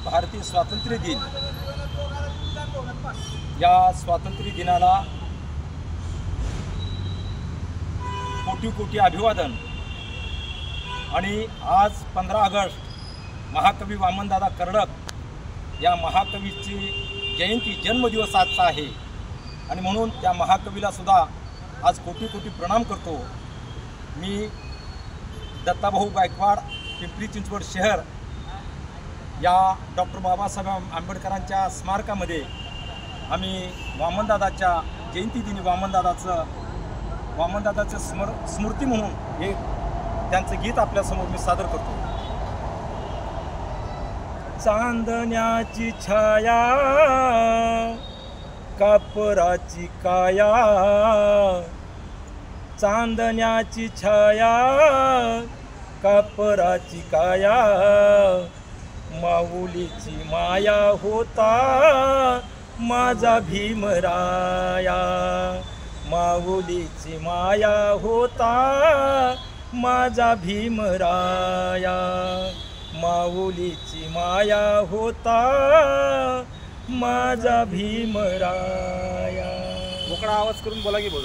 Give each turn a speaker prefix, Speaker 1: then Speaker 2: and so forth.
Speaker 1: भारतीय स्वातंत्र्य दिन या स्वातंत्र्य दिनाला कोटी कोटी अभिवादन। आणि आज 15 ऑगस्ट महाकवी वामनदादा कर्डक या महाकवीची जयंती जन्मदिवस आजचा आहे आणि म्हणून त्या महाकवीला सुद्धा आज कोटी कोटी प्रणाम करतो। मी दत्ताभाऊ गायकवाड पिंपरी चिंचवड शहर या डॉक्टर बाबासाहेब आंबेडकरांच्या स्मारकामध्ये आम्ही वामनदादाच्या जयंतीदिनी वामनदादाचं स्मृती म्हणून हे त्यांचं गीत आपल्यासमोर मी सादर करतो। चांदण्याची छाया कापराची काया, चांदण्याची छाया कापराची काया, माऊलीची माया होता माझा भीमराया, माऊलीची माया होता माझा भीमराया, माऊलीची माया होता माझा भीमराया।
Speaker 2: मोकळा आवाज करून बोला की बोला।